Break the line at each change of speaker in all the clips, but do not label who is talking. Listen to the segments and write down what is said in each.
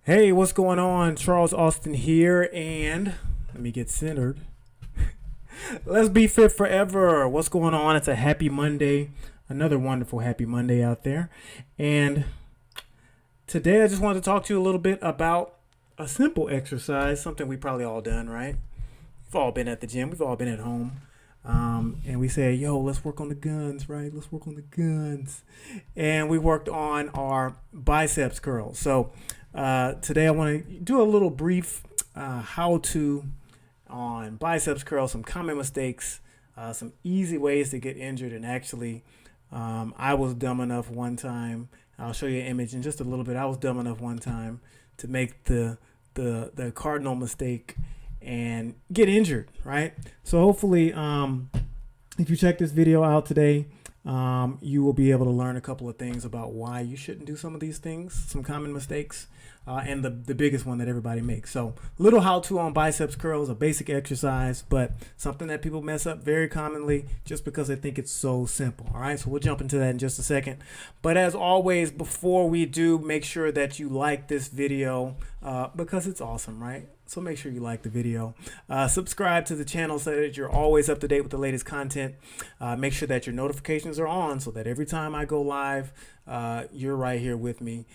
Hey, what's going on? Charles Austin here, and let me get centered. Let's be fit forever. What's going on? It's a happy Monday, another wonderful happy Monday out there. And today I just wanted to talk to you a little bit about a simple exercise, something we probably all done, right? We've all been at the gym, we've all been at home. And we say, yo, let's work on the guns, right? Let's work on the guns. And we worked on our biceps curls. So today I want to do a little brief how-to on biceps curls, some common mistakes, some easy ways to get injured. And actually, I was dumb enough one time. I'll show you an image in just a little bit. I was dumb enough one time to make the cardinal mistake and get injured, right? So hopefully, if you check this video out today, you will be able to learn a couple of things about why you shouldn't do some of these things, some common mistakes, and the biggest one that everybody makes. So little how-to on biceps curls, a basic exercise, but something that people mess up very commonly just because they think it's so simple. All right, so we'll jump into that in just a second. But as always, before we do, make sure that you like this video because it's awesome, right? So make sure you like the video. Subscribe to the channel so that you're always up to date with the latest content. Make sure that your notifications are on so that every time I go live, you're right here with me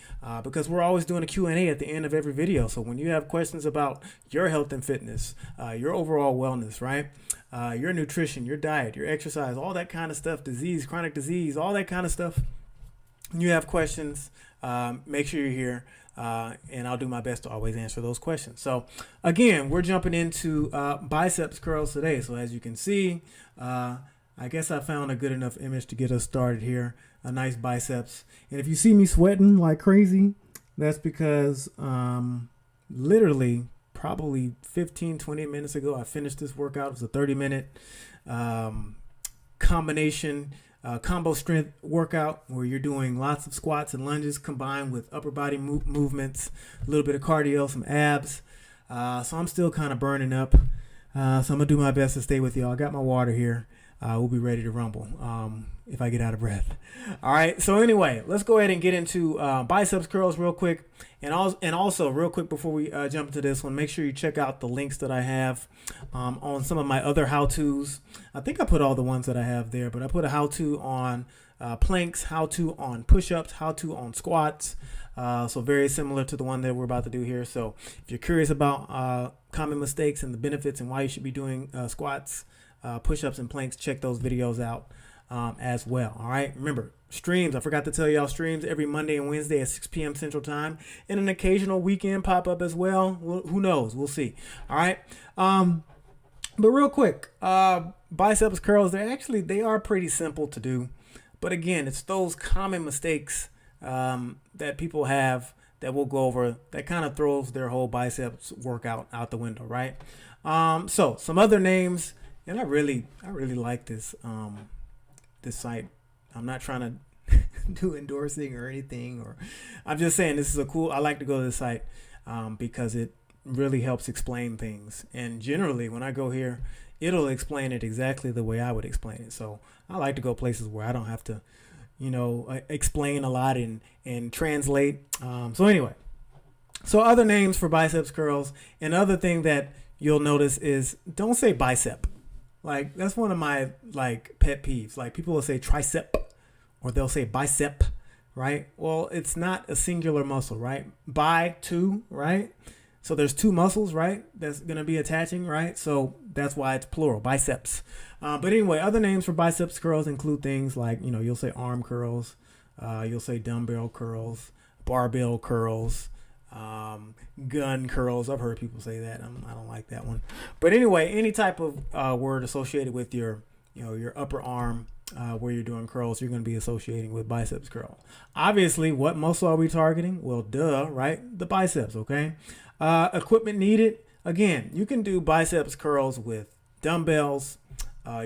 because we're always doing a Q&A at the end of every video. So when you have questions about your health and fitness, your overall wellness, right? Your nutrition, your diet, your exercise, all that kind of stuff, disease, chronic disease, all that kind of stuff. You have questions, make sure you're here. And I'll do my best to always answer those questions. So again, we're jumping into biceps curls today. So as you can see, I guess I found a good enough image to get us started here. A nice biceps. And if you see me sweating like crazy, that's because literally probably 15-20 minutes ago, I finished this workout. It was a 30-minute combination combo strength workout where you're doing lots of squats and lunges combined with upper body movements, a little bit of cardio, some abs. So I'm still kind of burning up. So I'm going to do my best to stay with y'all. I got my water here. We'll be ready to rumble if I get out of breath. All right. So anyway, let's go ahead and get into biceps curls real quick. And also real quick before we jump into this one, make sure you check out the links that I have on some of my other how-tos. I think I put all the ones that I have there, but I put a how-to on planks, how-to on push-ups, how-to on squats. So very similar to the one that we're about to do here. So if you're curious about common mistakes and the benefits and why you should be doing squats, push-ups and planks, check those videos out as well. All right. Remember, streams. I forgot to tell y'all, streams every Monday and Wednesday at 6 p.m. Central Time, and an occasional weekend pop-up as well. Who knows? We'll see. All right. But real quick, biceps curls, they are pretty simple to do. But again, it's those common mistakes that people have that we'll go over that kind of throws their whole biceps workout out the window, right? So some other names. And I really like this this site. I'm not trying to do endorsing or anything, or I'm just saying this is a cool. I like to go to this site because it really helps explain things. And generally, when I go here, it'll explain it exactly the way I would explain it. So I like to go places where I don't have to, explain a lot and translate. So anyway, so other names for biceps curls. And other thing that you'll notice is don't say bicep. Like, that's one of my, pet peeves. Like, people will say tricep or they'll say bicep, right? Well, it's not a singular muscle, right? Two, right? So there's two muscles, right? That's going to be attaching, right? So that's why it's plural, biceps. But anyway, other names for biceps curls include things like, you'll say arm curls, you'll say dumbbell curls, barbell curls, gun curls. I've heard people say that. I don't like that one. But anyway, any type of word associated with your upper arm where you're doing curls, you're going to be associating with biceps curl. Obviously, what muscle are we targeting? Well, duh, right? The biceps, okay? Equipment needed. Again, you can do biceps curls with dumbbells.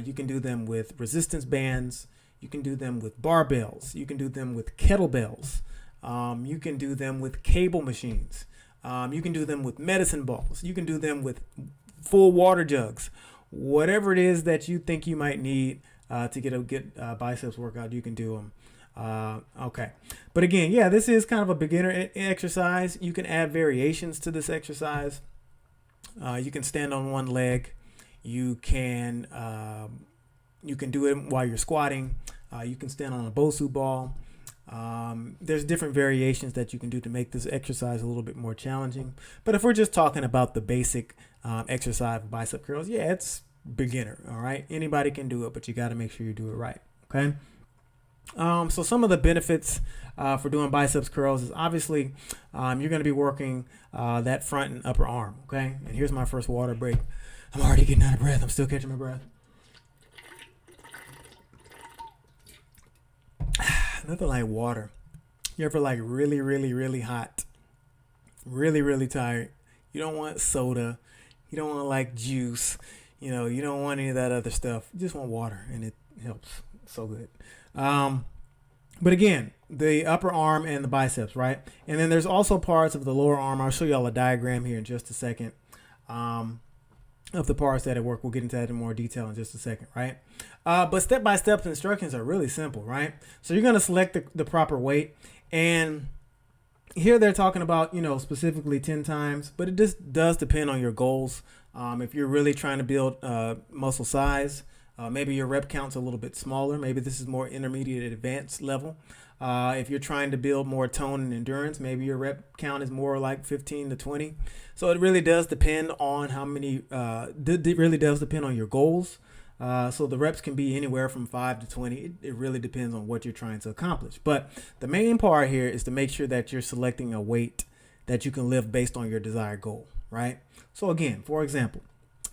You can do them with resistance bands. You can do them with barbells. You can do them with kettlebells. You can do them with cable machines. You can do them with medicine balls. You can do them with full water jugs. Whatever it is that you think you might need to get a good biceps workout, you can do them. Okay. But again, yeah, this is kind of a beginner exercise. You can add variations to this exercise. You can stand on one leg. You can do it while you're squatting. You can stand on a Bosu ball. There's different variations that you can do to make this exercise a little bit more challenging. But if we're just talking about the basic exercise of bicep curls, yeah, it's beginner. All right. Anybody can do it, but you got to make sure you do it right. Okay. So some of the benefits for doing biceps curls is obviously you're going to be working that front and upper arm. Okay. And here's my first water break. I'm already getting out of breath. I'm still catching my breath. Nothing like water. You ever like really, really, really hot, really, really tired? You don't want soda. You don't want like juice. You know, you don't want any of that other stuff. You just want water, and it helps so good. But again, the upper arm and the biceps, right? And then there's also parts of the lower arm. I'll show y'all a diagram here in just a second of the parts that work. We'll get into that in more detail in just a second, right? But step-by-step instructions are really simple, right? So you're going to select the proper weight. And here they're talking about, specifically 10 times, but it just does depend on your goals. If you're really trying to build muscle size, maybe your rep count's a little bit smaller. Maybe this is more intermediate advanced level. If you're trying to build more tone and endurance, maybe your rep count is more like 15 to 20. So it really does depend on how many, it really does depend on your goals. So the reps can be anywhere from 5 to 20. It really depends on what you're trying to accomplish. But the main part here is to make sure that you're selecting a weight that you can lift based on your desired goal, right? So again, for example,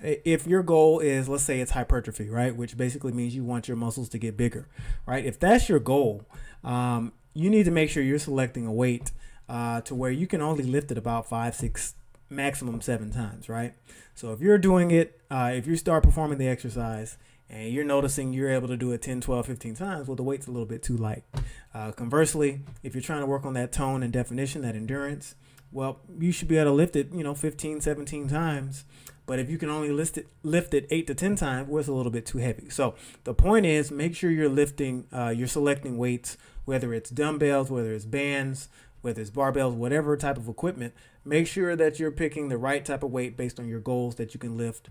if your goal is, let's say it's hypertrophy, right? Which basically means you want your muscles to get bigger, right? If that's your goal, you need to make sure you're selecting a weight to where you can only lift it about 5, 6, maximum 7 times, right? So if you're doing it, if you start performing the exercise and you're noticing you're able to do it 10, 12, 15 times, well, the weight's a little bit too light. Conversely, if you're trying to work on that tone and definition, that endurance, well, you should be able to lift it, 15, 17 times. But if you can only lift it 8 to 10 times, well, it's a little bit too heavy. So the point is, make sure you're selecting weights, whether it's dumbbells, whether it's bands, whether it's barbells, whatever type of equipment. Make sure that you're picking the right type of weight based on your goals that you can lift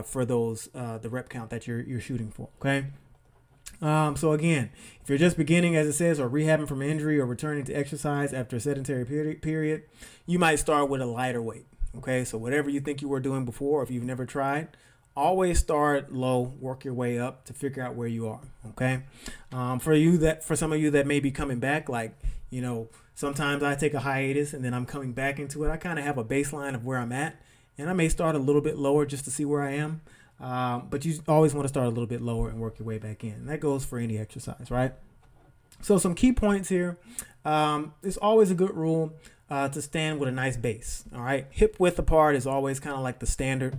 for those the rep count that you're shooting for. Okay. So again, if you're just beginning, as it says, or rehabbing from injury or returning to exercise after a sedentary period, you might start with a lighter weight. Okay, so whatever you think you were doing before, if you've never tried, always start low, work your way up to figure out where you are. Okay, for some of you that may be coming back, like sometimes I take a hiatus and then I'm coming back into it. I kind of have a baseline of where I'm at, and I may start a little bit lower just to see where I am. But you always want to start a little bit lower and work your way back in. And that goes for any exercise, right? So some key points here. It's always a good rule to stand with a nice base. All right. Hip width apart is always kind of like the standard,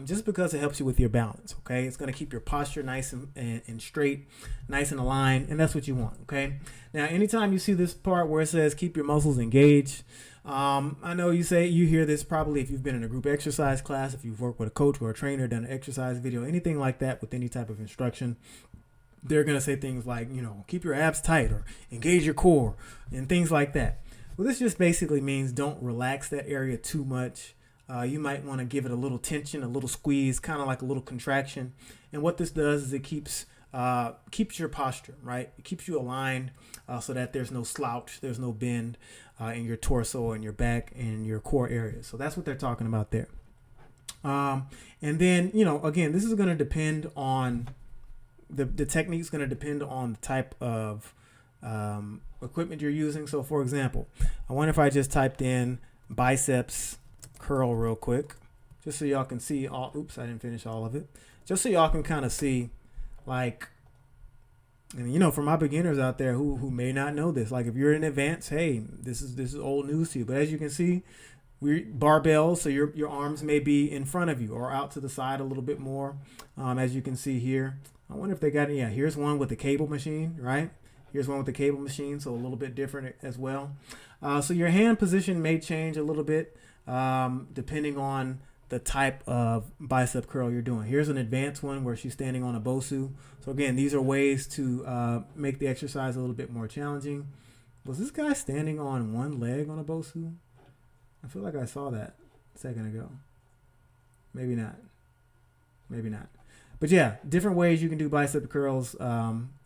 just because it helps you with your balance. Okay. It's going to keep your posture nice and straight, nice and aligned. And that's what you want. Okay. Now, anytime you see this part where it says keep your muscles engaged, I know you hear this probably if you've been in a group exercise class, if you've worked with a coach or a trainer, done an exercise video, anything like that with any type of instruction. They're going to say things like, keep your abs tight or engage your core and things like that. Well, this just basically means don't relax that area too much. You might want to give it a little tension, a little squeeze, kind of like a little contraction. And what this does is it keeps your posture, right? It keeps you aligned so that there's no slouch, there's no bend in your torso and your back and your core areas. So that's what they're talking about there. And then, again, this is going to depend on the technique is going to depend on the type of equipment you're using. So for example, I wonder if I just typed in biceps curl real quick, just so y'all can see oops, I didn't finish all of it. Just so y'all can kind of see, like, and for my beginners out there who may not know this, like if you're in advance, hey, this is old news to you. But as you can see, we're barbells, so your arms may be in front of you or out to the side a little bit more, as you can see here. I wonder if they got here's one with the cable machine, right? Here's one with the cable machine, so a little bit different as well. So your hand position may change a little bit depending on the type of bicep curl you're doing. Here's an advanced one where she's standing on a bosu. So again, these are ways to make the exercise a little bit more challenging. Was this guy standing on one leg on a bosu? I feel like I saw that a second ago. Maybe not. Maybe not. But yeah, different ways you can do bicep curls.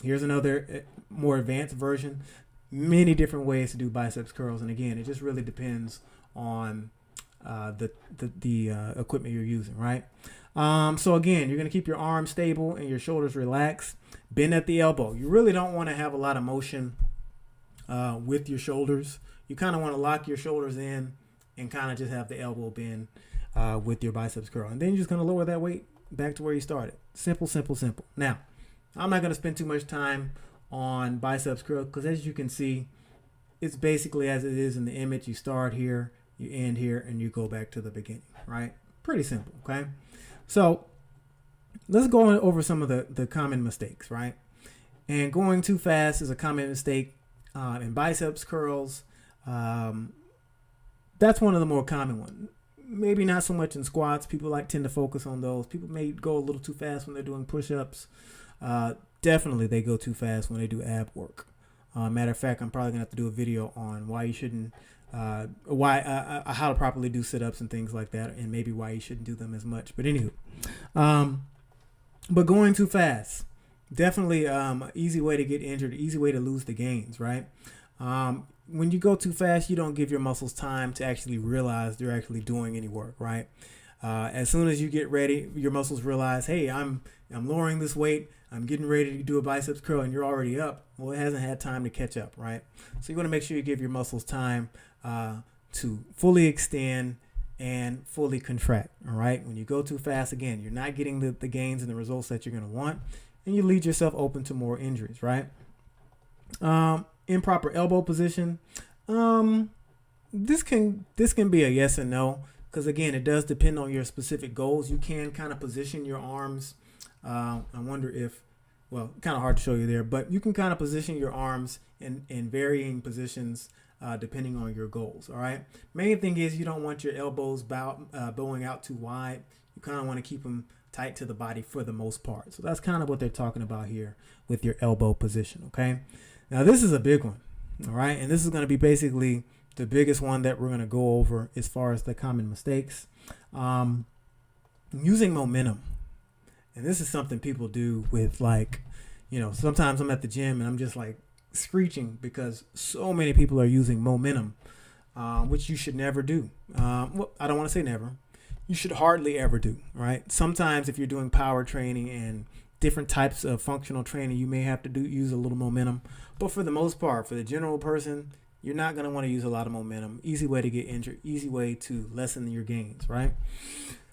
Here's another more advanced version. Many different ways to do biceps curls. And again, it just really depends on the equipment you're using, right? So again, you're going to keep your arms stable and your shoulders relaxed. Bend at the elbow. You really don't want to have a lot of motion with your shoulders. You kind of want to lock your shoulders in and kind of just have the elbow bend with your biceps curl. And then you're just going to lower that weight back to where you started. Simple, simple, simple. Now, I'm not going to spend too much time on biceps curl because as you can see, it's basically as it is in the image. You start here, you end here, and you go back to the beginning, right? Pretty simple, okay? So let's go over some of the common mistakes, right? And going too fast is a common mistake in biceps curls. That's one of the more common ones. Maybe not so much in squats. People tend to focus on those. People may go a little too fast when they're doing push-ups. Definitely they go too fast when they do ab work. Matter of fact, I'm probably gonna have to do a video on why you shouldn't, how to properly do sit-ups and things like that, and maybe why you shouldn't do them as much. But anywho, but going too fast, definitely an easy way to get injured, easy way to lose the gains, right? When you go too fast, you don't give your muscles time to actually realize they're actually doing any work, right? As soon as you get ready, your muscles realize, hey, I'm lowering this weight, I'm getting ready to do a biceps curl, and you're already up. Well, it hasn't had time to catch up, right? So you want to make sure you give your muscles time to fully extend and fully contract, all right? When you go too fast, again, you're not getting the gains and the results that you're going to want, and you leave yourself open to more injuries, right? Improper elbow position. This can be a yes and no, because again, it does depend on your specific goals. You can kind of position your arms. I wonder if, well, kind of hard to show you there, but you can kind of position your arms in varying positions depending on your goals. All right. Main thing is you don't want your elbows bowing out too wide. You kind of want to keep them tight to the body for the most part. So that's kind of what they're talking about here with your elbow position. Okay. Now, this is a big one, all right? And this is going to be basically the biggest one that we're going to go over as far as the common mistakes. Using momentum. And this is something people do with sometimes I'm at the gym and I'm just like screeching because so many people are using momentum, which you should never do. Well, I don't want to say never. You should hardly ever do, right? Sometimes if you're doing power training and different types of functional training, you may have to use a little momentum. But for the most part, for the general person, you're not going to want to use a lot of momentum. Easy way to get injured, easy way to lessen your gains, right?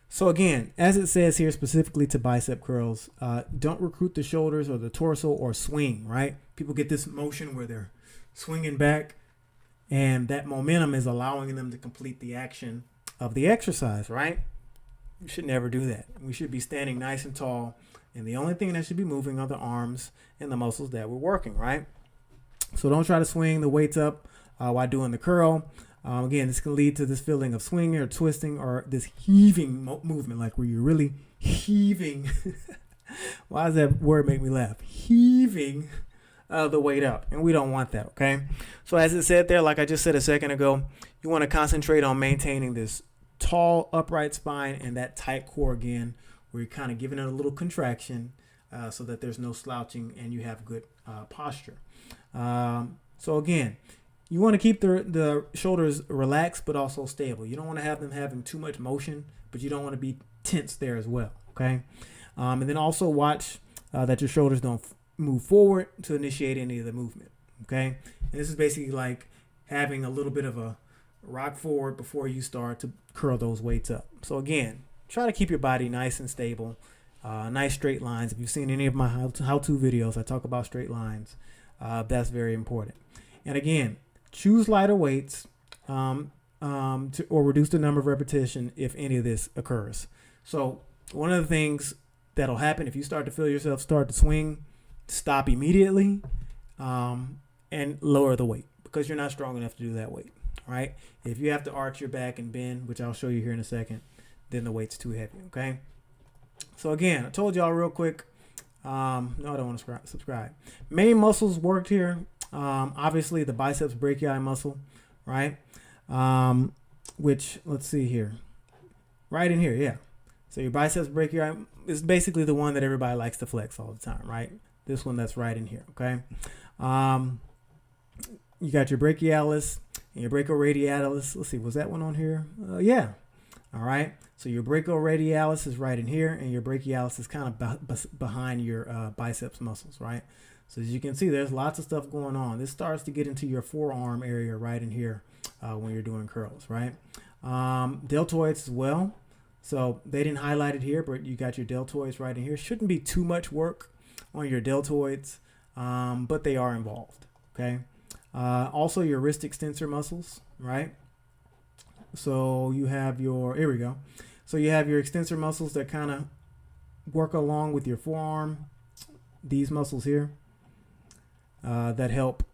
So again, as it says here specifically to bicep curls, don't recruit the shoulders or the torso or swing, right? People get this motion where they're swinging back, and that momentum is allowing them to complete the action of the exercise, right? You should never do that. We should be standing nice and tall, and the only thing that should be moving are the arms and the muscles that we're working, right? So don't try to swing the weights up while doing the curl. Again, this can lead to this feeling of swinging or twisting or this heaving movement, like where you're really heaving. Why does that word make me laugh? Heaving the weight up, and we don't want that, okay? So as it said there, like I just said a second ago, you want to concentrate on maintaining this tall, upright spine and that tight core again, where you're kind of giving it a little contraction so that there's no slouching and you have good posture. So again, you want to keep the shoulders relaxed but also stable. You don't want to have them having too much motion, but you don't want to be tense there as well, okay? And then also watch that your shoulders don't move forward to initiate any of the movement, okay? And this is basically like having a little bit of a rock forward before you start to curl those weights up. So again, try to keep your body nice and stable, nice straight lines. If you've seen any of my how-to videos, I talk about straight lines. That's very important. And again, choose lighter weights or reduce the number of repetition if any of this occurs. So one of the things that'll happen if you start to feel yourself start to swing, stop immediately and lower the weight because you're not strong enough to do that weight, right? If you have to arch your back and bend, which I'll show you here in a second, then the weight's too heavy. Okay. So again, I told y'all real quick. No, I don't want to subscribe. Main muscles worked here. Obviously the biceps brachii muscle, right? Which, let's see here. Right in here, yeah. So your biceps brachii is basically the one that everybody likes to flex all the time, right? This one that's right in here, okay? You got your brachialis and your brachioradialis. Let's see, was that one on here? Yeah. All right. So your brachioradialis is right in here, and your brachialis is kind of behind your biceps muscles, right? So as you can see, there's lots of stuff going on. This starts to get into your forearm area right in here when you're doing curls, right? Deltoids as well. So they didn't highlight it here, but you got your deltoids right in here. Shouldn't be too much work on your deltoids, but they are involved, okay? Also your wrist extensor muscles, right? So you have your, here we go. So you have your extensor muscles that kind of work along with your forearm. These muscles here that help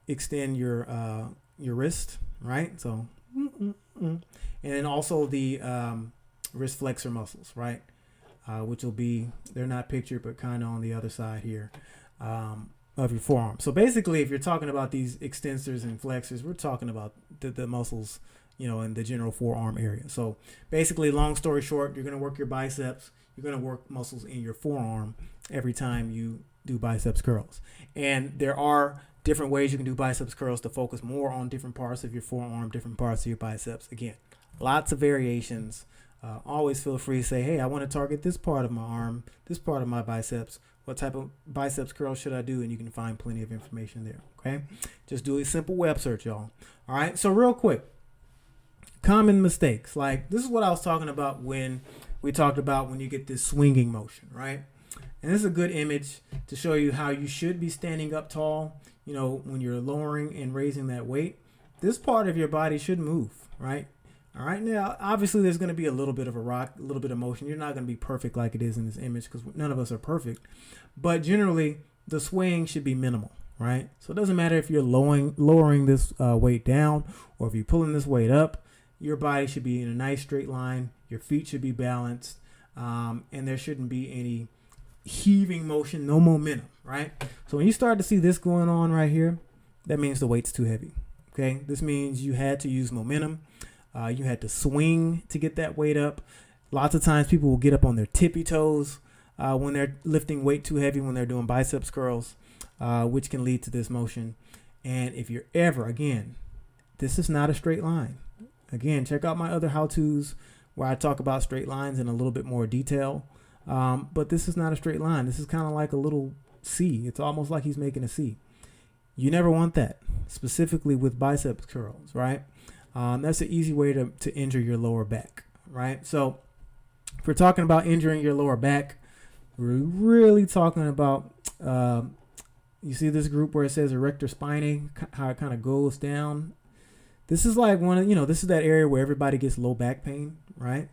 extend your wrist, right? So, and then also the wrist flexor muscles, right? Which will be, they're not pictured, but kind of on the other side here of your forearm. So basically, if you're talking about these extensors and flexors, we're talking about the muscles, you know, in the general forearm area. So basically, long story short, you're going to work your biceps. You're going to work muscles in your forearm every time you do biceps curls. And there are different ways you can do biceps curls to focus more on different parts of your forearm, different parts of your biceps. Again, lots of variations. Always feel free to say, hey, I want to target this part of my arm, this part of my biceps. What type of biceps curl should I do? And you can find plenty of information there. Okay. Just do a simple web search, y'all. All right. So real quick, common mistakes. Like this is what I was talking about when we talked about when you get this swinging motion, right? And this is a good image to show you how you should be standing up tall, you know, when you're lowering and raising that weight. This part of your body should move, right? All right. Now, obviously, there's going to be a little bit of a rock, a little bit of motion. You're not going to be perfect like it is in this image because none of us are perfect. But generally, the swaying should be minimal, right? So it doesn't matter if you're lowering this weight down or if you're pulling this weight up. Your body should be in a nice straight line. Your feet should be balanced. And there shouldn't be any heaving motion, no momentum, right? So when you start to see this going on right here, that means the weight's too heavy, okay? This means you had to use momentum. You had to swing to get that weight up. Lots of times people will get up on their tippy toes when they're lifting weight too heavy when they're doing biceps curls, which can lead to this motion. And if you're ever, again, this is not a straight line. Again, check out my other how-tos where I talk about straight lines in a little bit more detail. But this is not a straight line. This is kind of like a little C. It's almost like he's making a C. You never want that, specifically with biceps curls, right? That's an easy way to injure your lower back, right? So if we're talking about injuring your lower back, we're really talking about, you see this group where it says erector spinae, how it kind of goes down. This is like this is that area where everybody gets low back pain, right?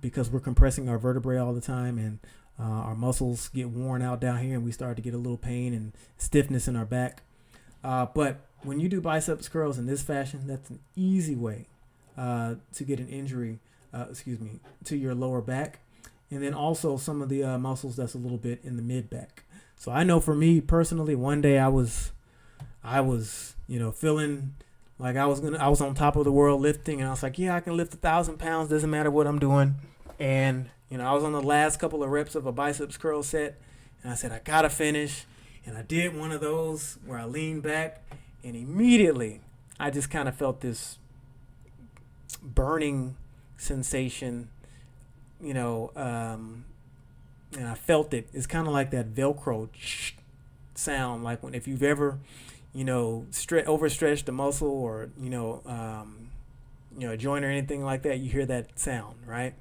Because we're compressing our vertebrae all the time and our muscles get worn out down here and we start to get a little pain and stiffness in our back. But when you do biceps curls in this fashion, that's an easy way to get an injury, to your lower back. And then also some of the muscles that's a little bit in the mid back. So I know for me personally, one day I was, feeling like I was on top of the world lifting, and I was like, yeah, I can lift 1,000 pounds. Doesn't matter what I'm doing. And, I was on the last couple of reps of a biceps curl set, and I said, I got to finish. And I did one of those where I leaned back, and immediately I just kind of felt this burning sensation, and I felt it. It's kind of like that Velcro sound, like if you've ever overstretched a muscle or a joint or anything like that, you hear that sound, right?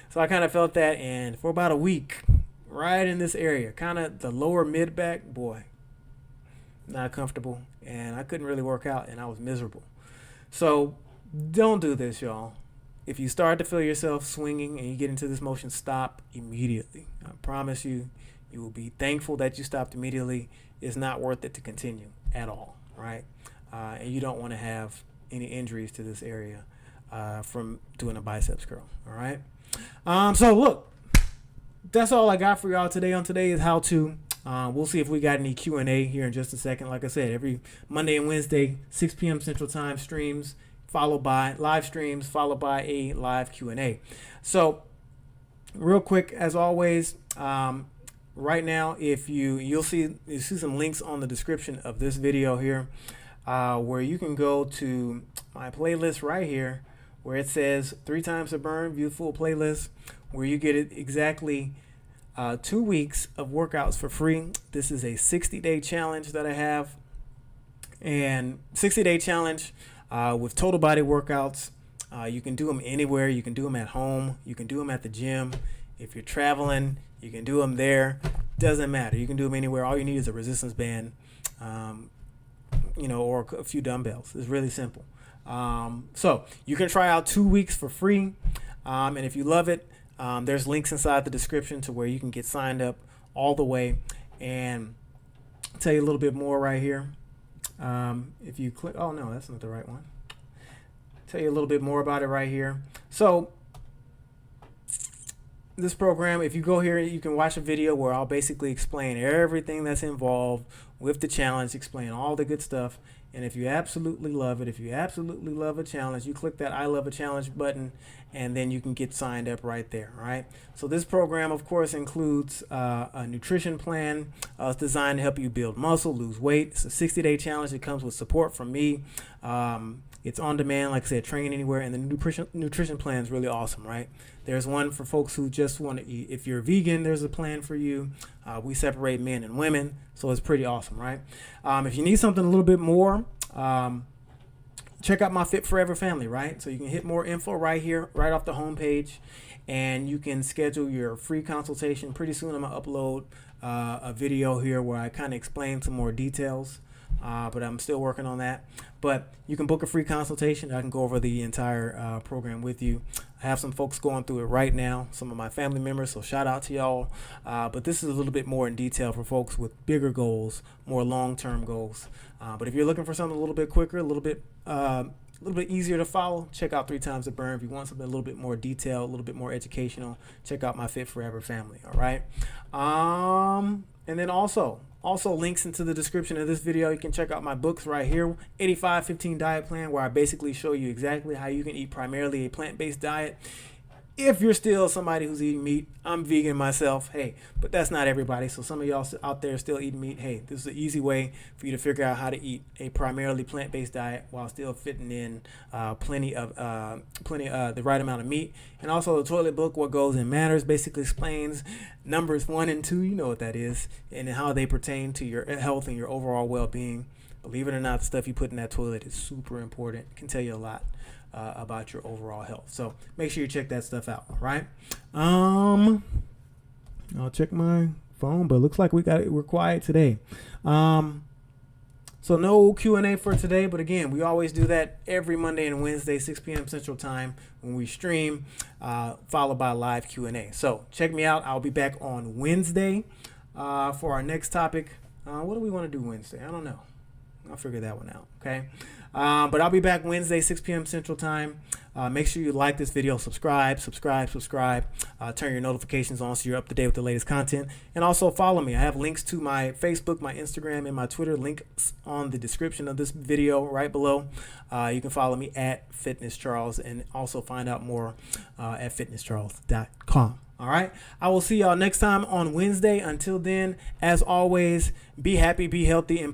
So I kind of felt that, and for about a week, right in this area, kind of the lower mid back, boy, not comfortable, and I couldn't really work out, and I was miserable. So don't do this, y'all. If you start to feel yourself swinging and you get into this motion, stop immediately. I promise you, you will be thankful that you stopped immediately. It's not worth it to continue at all, right? And you don't want to have any injuries to this area. from doing a biceps curl. All right. So look, that's all I got for y'all today on today's how to. We'll see if we got any Q&A here in just a second. Like I said, every Monday and Wednesday, 6 p.m. Central Time streams, followed by live streams, followed by a live Q&A. So real quick, as always, right now, if you'll see some links on the description of this video here, where you can go to my playlist right here, where it says 3 times to burn, view full playlist, where you get it exactly 2 weeks of workouts for free. This is a 60-day challenge that I have, and 60-day challenge with total body workouts. You can do them anywhere. You can do them at home. You can do them at the gym. If you're traveling, you can do them there. Doesn't matter. You can do them anywhere. All you need is a resistance band, or a few dumbbells. It's really simple. So you can try out 2 weeks for free. And if you love it, there's links inside the description to where you can get signed up all the way. And I'll tell you a little bit more right here. If you click, oh no, that's not the right one. Tell you a little bit more about it right here. So this program, if you go here, you can watch a video where I'll basically explain everything that's involved with the challenge, explain all the good stuff. And if you absolutely love it, if you absolutely love a challenge, you click that I love a challenge button, and then you can get signed up right there. All right. So this program, of course, includes a nutrition plan. It's designed to help you build muscle, lose weight. It's a 60-day challenge. It comes with support from me. It's on demand, like I said, train anywhere. And the nutrition plan is really awesome, right? There's one for folks who just want to eat. If you're vegan, there's a plan for you. We separate men and women, so it's pretty awesome, right? If you need something a little bit more, check out my Fit Forever family, right? So you can hit more info right here, right off the homepage, and you can schedule your free consultation. Pretty soon I'm going to upload a video here where I kind of explain some more details, but I'm still working on that. But you can book a free consultation. I can go over the entire program with you. I have some folks going through it right now, some of my family members, so shout out to y'all. But this is a little bit more in detail for folks with bigger goals, more long-term goals. But if you're looking for something a little bit quicker, a little bit easier to follow, check out 3 times to burn. If you want something a little bit more detailed, a little bit more educational, check out my Fit Forever family. All right. And then also links into the description of this video. You can check out my books right here, 85-15 diet plan, where I basically show you exactly how you can eat primarily a plant-based diet. If you're still somebody who's eating meat, I'm vegan myself, hey, but that's not everybody. So some of y'all out there still eating meat, hey, this is an easy way for you to figure out how to eat a primarily plant-based diet while still fitting in plenty of the right amount of meat. And also the toilet book, What Goes in Matters, basically explains numbers 1 and 2, you know what that is, and how they pertain to your health and your overall well-being. Believe it or not, the stuff you put in that toilet is super important. It can tell you a lot about your overall health. So make sure you check that stuff out. All right. I'll check my phone, but it looks like we're quiet today. So no Q&A for today, but again, we always do that every Monday and Wednesday, 6 p.m. Central Time when we stream, followed by live Q&A. So check me out. I'll be back on Wednesday for our next topic. What do we want to do Wednesday? I don't know. I'll figure that one out. Okay. But I'll be back Wednesday, 6 p.m. Central Time. Make sure you like this video, subscribe. Turn your notifications on so you're up to date with the latest content. And also follow me. I have links to my Facebook, my Instagram, and my Twitter. Links on the description of this video right below. You can follow me at Fitness Charles and also find out more at fitnesscharles.com. All right. I will see y'all next time on Wednesday. Until then, as always, be happy, be healthy, and please